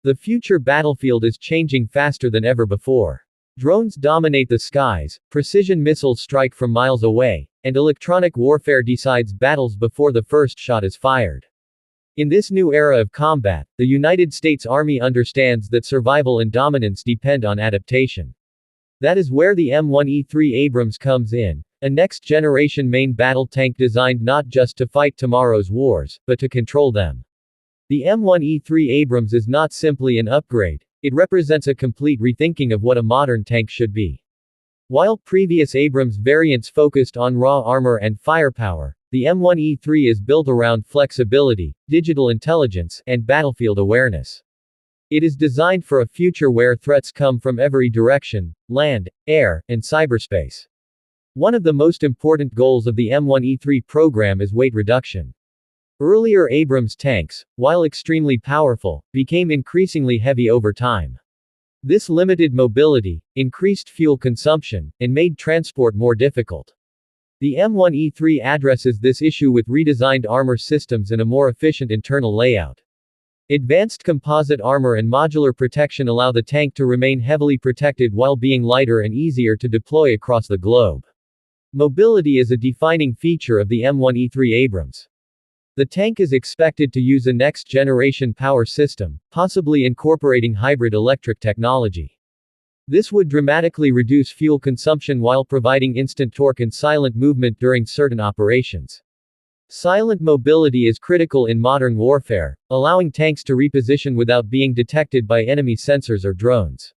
The future battlefield is changing faster than ever before. Drones dominate the skies, precision missiles strike from miles away, and electronic warfare decides battles before the first shot is fired. In this new era of combat, the United States Army understands that survival and dominance depend on adaptation. That is where the M1E3 Abrams comes in, a next-generation main battle tank designed not just to fight tomorrow's wars, but to control them. The M1E3 Abrams is not simply an upgrade, it represents a complete rethinking of what a modern tank should be. While previous Abrams variants focused on raw armor and firepower, the M1E3 is built around flexibility, digital intelligence, and battlefield awareness. It is designed for a future where threats come from every direction: land, air, and cyberspace. One of the most important goals of the M1E3 program is weight reduction. Earlier Abrams tanks, while extremely powerful, became increasingly heavy over time. This limited mobility, increased fuel consumption, and made transport more difficult. The M1E3 addresses this issue with redesigned armor systems and a more efficient internal layout. Advanced composite armor and modular protection allow the tank to remain heavily protected while being lighter and easier to deploy across the globe. Mobility is a defining feature of the M1E3 Abrams. The tank is expected to use a next-generation power system, possibly incorporating hybrid electric technology. This would dramatically reduce fuel consumption while providing instant torque and silent movement during certain operations. Silent mobility is critical in modern warfare, allowing tanks to reposition without being detected by enemy sensors or drones.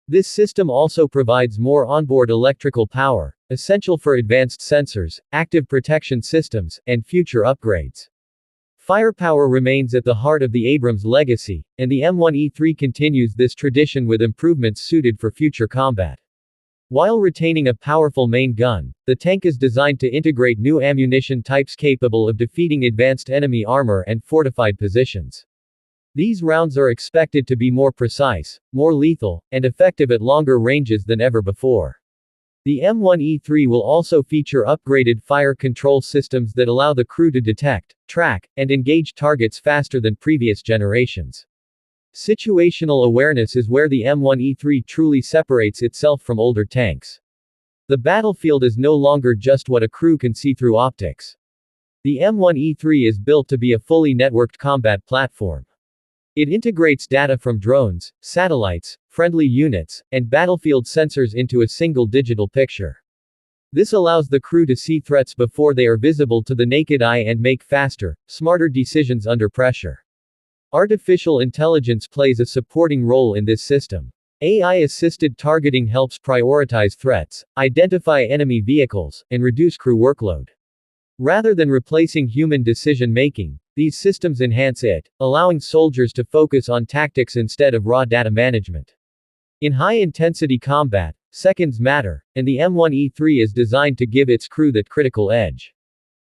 This system also provides more onboard electrical power, essential for advanced sensors, active protection systems, and future upgrades. Firepower remains at the heart of the Abrams legacy, and the M1E3 continues this tradition with improvements suited for future combat. While retaining a powerful main gun, the tank is designed to integrate new ammunition types capable of defeating advanced enemy armor and fortified positions. These rounds are expected to be more precise, more lethal, and effective at longer ranges than ever before. The M1E3 will also feature upgraded fire control systems that allow the crew to detect, track, and engage targets faster than previous generations. Situational awareness is where the M1E3 truly separates itself from older tanks. The battlefield is no longer just what a crew can see through optics. The M1E3 is built to be a fully networked combat platform. It integrates data from drones, satellites, friendly units, and battlefield sensors into a single digital picture. This allows the crew to see threats before they are visible to the naked eye and make faster, smarter decisions under pressure. Artificial intelligence plays a supporting role in this system. AI-assisted targeting helps prioritize threats, identify enemy vehicles, and reduce crew workload. Rather than replacing human decision-making, these systems enhance it, allowing soldiers to focus on tactics instead of raw data management. In high-intensity combat, seconds matter, and the M1E3 is designed to give its crew that critical edge.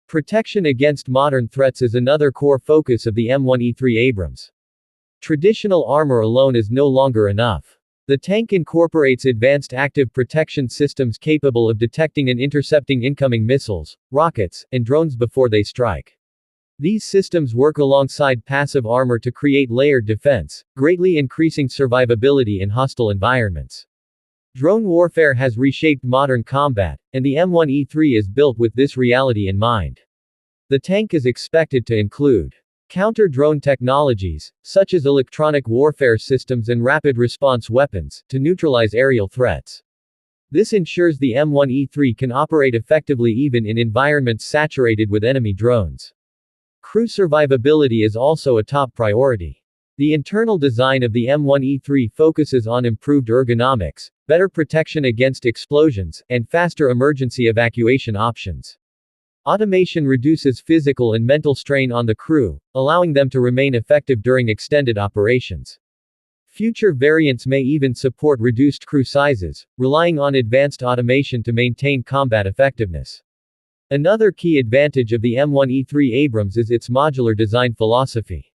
Protection against modern threats is another core focus of the M1E3 Abrams. Traditional armor alone is no longer enough. The tank incorporates advanced active protection systems capable of detecting and intercepting incoming missiles, rockets, and drones before they strike. These systems work alongside passive armor to create layered defense, greatly increasing survivability in hostile environments. Drone warfare has reshaped modern combat, and the M1E3 is built with this reality in mind. The tank is expected to include counter-drone technologies, such as electronic warfare systems and rapid response weapons, to neutralize aerial threats. This ensures the M1E3 can operate effectively even in environments saturated with enemy drones. Crew survivability is also a top priority. The internal design of the M1E3 focuses on improved ergonomics, better protection against explosions, and faster emergency evacuation options. Automation reduces physical and mental strain on the crew, allowing them to remain effective during extended operations. Future variants may even support reduced crew sizes, relying on advanced automation to maintain combat effectiveness. Another key advantage of the M1E3 Abrams is its modular design philosophy.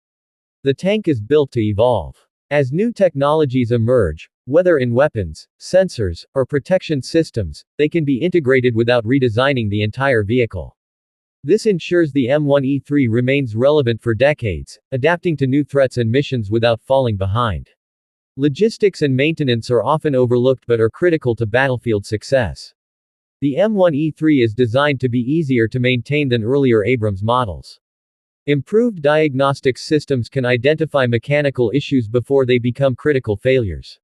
The tank is built to evolve. As new technologies emerge, whether in weapons, sensors, or protection systems, they can be integrated without redesigning the entire vehicle. This ensures the M1E3 remains relevant for decades, adapting to new threats and missions without falling behind. Logistics and maintenance are often overlooked but are critical to battlefield success. The M1E3 is designed to be easier to maintain than earlier Abrams models. Improved diagnostics systems can identify mechanical issues before they become critical failures.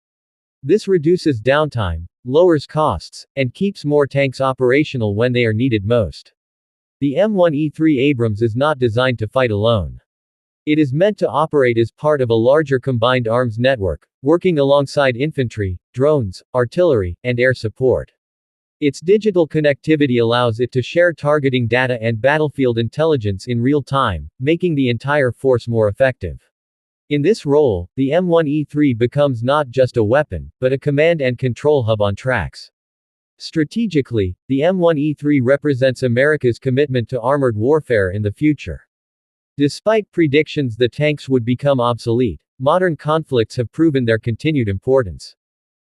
This reduces downtime, lowers costs, and keeps more tanks operational when they are needed most. The M1E3 Abrams is not designed to fight alone. It is meant to operate as part of a larger combined arms network, working alongside infantry, drones, artillery, and air support. Its digital connectivity allows it to share targeting data and battlefield intelligence in real time, making the entire force more effective. In this role, the M1E3 becomes not just a weapon, but a command and control hub on tracks. Strategically, the M1E3 represents America's commitment to armored warfare in the future. Despite predictions that tanks would become obsolete, modern conflicts have proven their continued importance.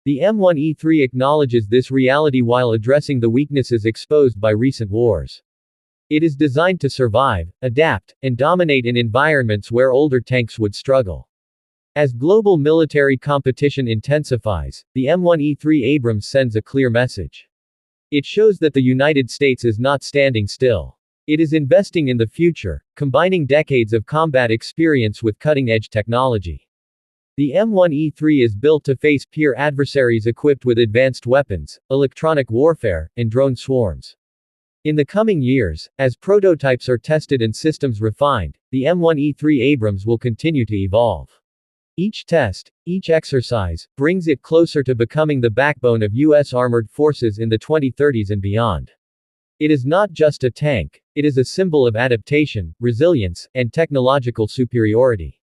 The M1E3 acknowledges this reality while addressing the weaknesses exposed by recent wars. It is designed to survive, adapt, and dominate in environments where older tanks would struggle. As global military competition intensifies, the M1E3 Abrams sends a clear message. It shows that the United States is not standing still. It is investing in the future, combining decades of combat experience with cutting-edge technology. The M1E3 is built to face peer adversaries equipped with advanced weapons, electronic warfare, and drone swarms. In the coming years, as prototypes are tested and systems refined, the M1E3 Abrams will continue to evolve. Each test, each exercise, brings it closer to becoming the backbone of U.S. armored forces in the 2030s and beyond. It is not just a tank, it is a symbol of adaptation, resilience, and technological superiority.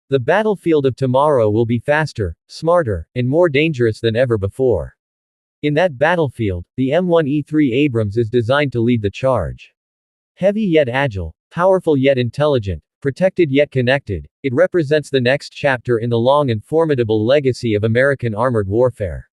The battlefield of tomorrow will be faster, smarter, and more dangerous than ever before. In that battlefield, the M1E3 Abrams is designed to lead the charge. Heavy yet agile, powerful yet intelligent, protected yet connected, it represents the next chapter in the long and formidable legacy of American armored warfare.